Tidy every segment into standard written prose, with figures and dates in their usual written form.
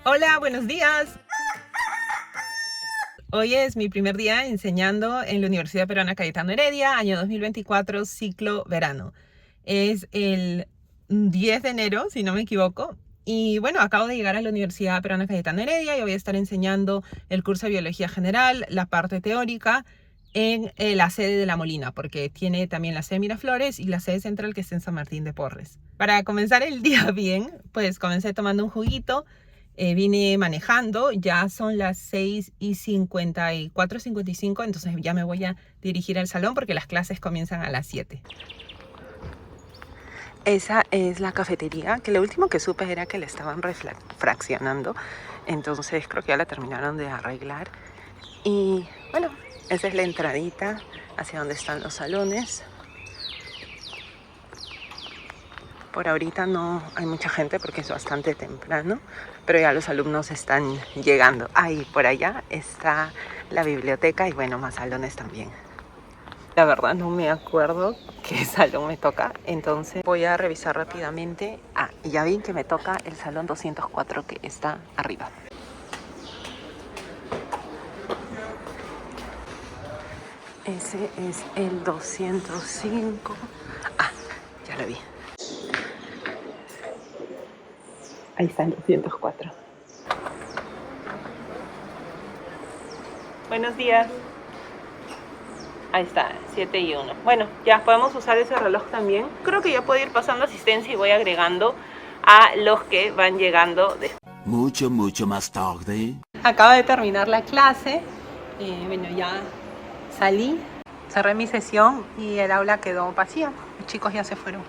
Hola, buenos días. Hoy es mi primer día enseñando en la Universidad Peruana Cayetano Heredia, año 2024, ciclo verano. Es el 10 de enero, si no me equivoco. Y bueno, acabo de llegar a la Universidad Peruana Cayetano Heredia y voy a estar enseñando el curso de Biología General, la parte teórica, en la sede de La Molina, porque tiene también la sede Miraflores y la sede central que está en San Martín de Porres. Para comenzar el día bien, pues comencé tomando un juguito. Vine manejando, ya son las 6:54, 55, entonces ya me voy a dirigir al salón porque las clases comienzan a las 7. Esa es la cafetería, que lo último que supe era que la estaban fraccionando, entonces creo que ya la terminaron de arreglar. Y bueno, esa es la entradita hacia donde están los salones. Por ahorita no hay mucha gente porque es bastante temprano, pero ya los alumnos están llegando. Ahí por allá está la biblioteca y bueno, más salones también. La verdad no me acuerdo qué salón me toca, entonces voy a revisar rápidamente. Y ya vi que me toca el salón 204 que está arriba. Ese es el 205. Ya lo vi. Ahí está el 204. Buenos días. Ahí está, 7:01. Bueno, ya podemos usar ese reloj también. Creo que ya puedo ir pasando asistencia y voy agregando a los que van llegando después. Mucho más tarde. Acabo de terminar la clase. Bueno, ya salí, cerré mi sesión y el aula quedó vacía. Los chicos ya se fueron.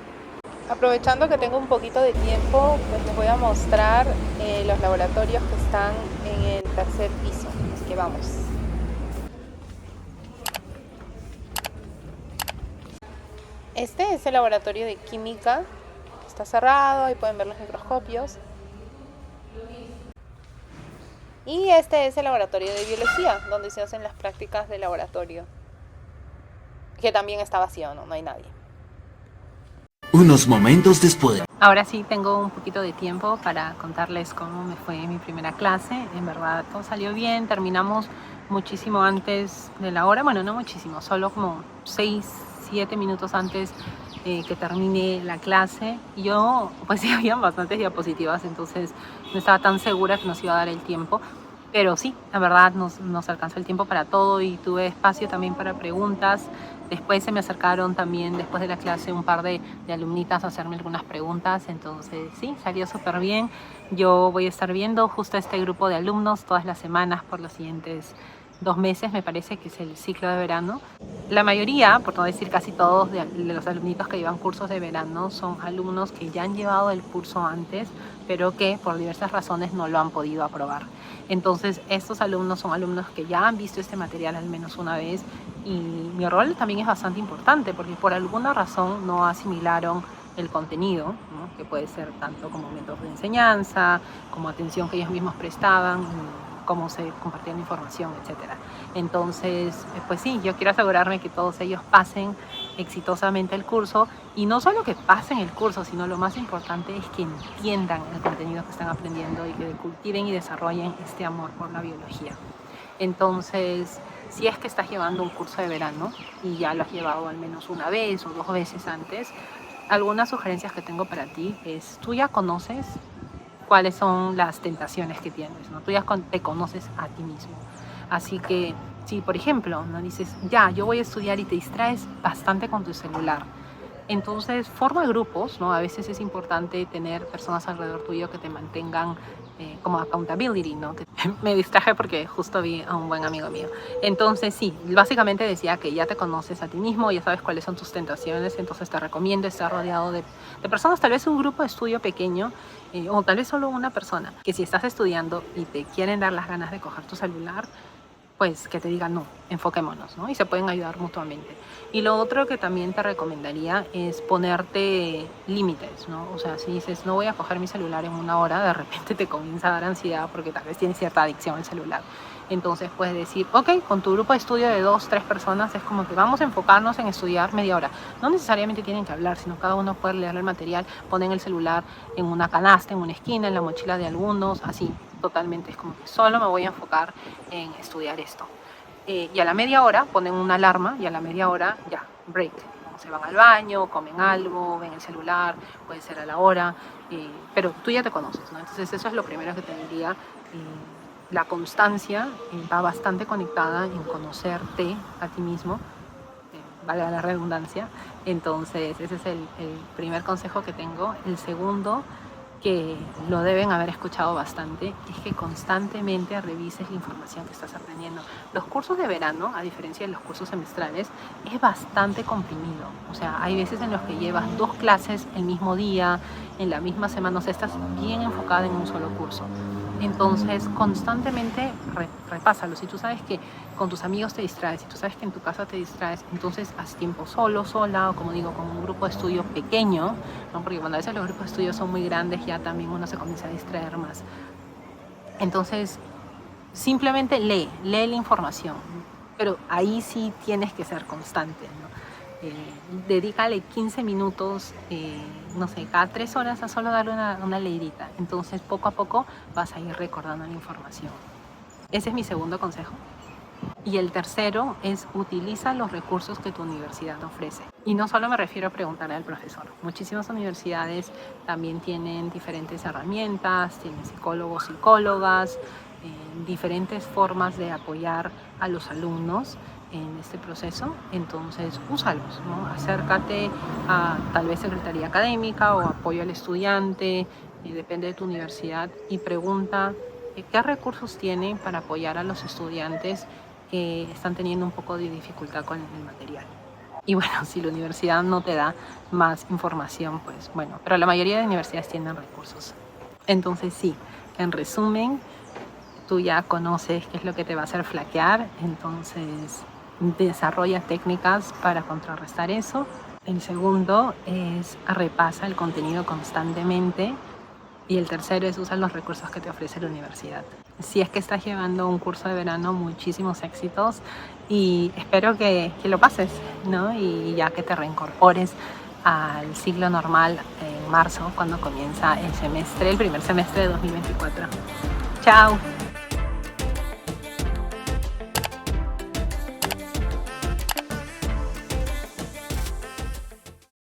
Aprovechando que tengo un poquito de tiempo, pues les voy a mostrar los laboratorios que están en el tercer piso. Así que vamos. Este es el laboratorio de química, que está cerrado, ahí pueden ver los microscopios. Y este es el laboratorio de biología, donde se hacen las prácticas de laboratorio, que también está vacío, no hay nadie. Unos momentos después. Ahora sí tengo un poquito de tiempo para contarles cómo me fue mi primera clase. En verdad todo salió bien, terminamos muchísimo antes de la hora. Bueno, no muchísimo, solo como 6-7 minutos antes que termine la clase. Yo, pues sí, habían bastantes diapositivas, entonces no estaba tan segura que nos iba a dar el tiempo. Pero sí, la verdad nos alcanzó el tiempo para todo y tuve espacio también para preguntas. Después se me acercaron también, después de la clase, un par de alumnitas a hacerme algunas preguntas. Entonces sí, salió súper bien. Yo voy a estar viendo justo a este grupo de alumnos todas las semanas por los siguientes 2 meses, me parece que es el ciclo de verano. La mayoría, por no decir casi todos, de los alumnitos que llevan cursos de verano son alumnos que ya han llevado el curso antes, pero que por diversas razones no lo han podido aprobar. Entonces, estos alumnos son alumnos que ya han visto este material al menos una vez y mi rol también es bastante importante porque por alguna razón no asimilaron el contenido, ¿no? Que puede ser tanto como métodos de enseñanza, como atención que ellos mismos prestaban, cómo se compartía la información, etcétera. Entonces, pues sí, yo quiero asegurarme que todos ellos pasen exitosamente el curso y no solo que pasen el curso, sino lo más importante es que entiendan el contenido que están aprendiendo y que cultiven y desarrollen este amor por la biología. Entonces, si es que estás llevando un curso de verano y ya lo has llevado al menos una vez o 2 veces antes, algunas sugerencias que tengo para ti es, tú ya conoces cuáles son las tentaciones que tienes, ¿no? Tú ya te conoces a ti mismo. Así que si, por ejemplo, ¿no? Dices, ya, yo voy a estudiar y te distraes bastante con tu celular, entonces forma grupos, ¿no? A veces es importante tener personas alrededor tuyo que te mantengan como accountability, ¿no? Que me distraje porque justo vi a un buen amigo mío. Entonces sí, básicamente decía que ya te conoces a ti mismo, ya sabes cuáles son tus tentaciones, entonces te recomiendo estar rodeado de personas, tal vez un grupo de estudio pequeño o tal vez solo una persona, que si estás estudiando y te quieren dar las ganas de coger tu celular, pues que te digan no, enfoquémonos, ¿no? Y se pueden ayudar mutuamente. Y lo otro que también te recomendaría es ponerte límites, ¿no? O sea, si dices no voy a coger mi celular en 1 hora, de repente te comienza a dar ansiedad porque tal vez tienes cierta adicción al celular. Entonces puedes decir, ok, con tu grupo de estudio de 2, 3 personas es como que vamos a enfocarnos en estudiar media hora. No necesariamente tienen que hablar, sino cada uno puede leer el material, ponen el celular en una canasta, en una esquina, en la mochila de algunos, así, totalmente. Es como que solo me voy a enfocar en estudiar esto. Y a la media hora ponen una alarma y a la media hora ya, break. Se van al baño, comen algo, ven el celular, puede ser a la hora, pero tú ya te conoces, ¿no? Entonces eso es lo primero que te diría. La constancia va bastante conectada en conocerte a ti mismo, valga la redundancia. Entonces ese es el primer consejo que tengo. El segundo, que lo deben haber escuchado bastante, es que constantemente revises la información que estás aprendiendo. Los cursos de verano, a diferencia de los cursos semestrales, es bastante comprimido. O sea, hay veces en los que llevas 2 clases el mismo día, en la misma semana, o sea, estás bien enfocada en un solo curso. Entonces, constantemente repásalo. Si tú sabes que con tus amigos te distraes, si tú sabes que en tu casa te distraes, entonces haz tiempo solo, sola, o como digo, con un grupo de estudio pequeño, ¿no? Porque cuando a veces los grupos de estudio son muy grandes, ya también uno se comienza a distraer más. Entonces, simplemente lee la información, pero ahí sí tienes que ser constante, ¿no? Dedícale 15 minutos, no sé, cada 3 horas a solo darle una leidita. Entonces, poco a poco vas a ir recordando la información. Ese es mi segundo consejo. Y el tercero es utiliza los recursos que tu universidad ofrece. Y no solo me refiero a preguntarle al profesor. Muchísimas universidades también tienen diferentes herramientas, tienen psicólogos, psicólogas, diferentes formas de apoyar a los alumnos en este proceso. Entonces úsalos, ¿no? Acércate a tal vez secretaría académica o apoyo al estudiante, depende de tu universidad, y pregunta qué recursos tienen para apoyar a los estudiantes que están teniendo un poco de dificultad con el material. Y bueno, si la universidad no te da más información, pues bueno, pero la mayoría de universidades tienen recursos. Entonces sí, en resumen, tú ya conoces qué es lo que te va a hacer flaquear, entonces desarrolla técnicas para contrarrestar eso. El segundo es repasa el contenido constantemente. Y el tercero es usar los recursos que te ofrece la universidad. Si es que estás llevando un curso de verano, muchísimos éxitos y espero que lo pases, ¿no? Y ya que te reincorpores al ciclo normal en marzo, cuando comienza el primer semestre de 2024. ¡Chao!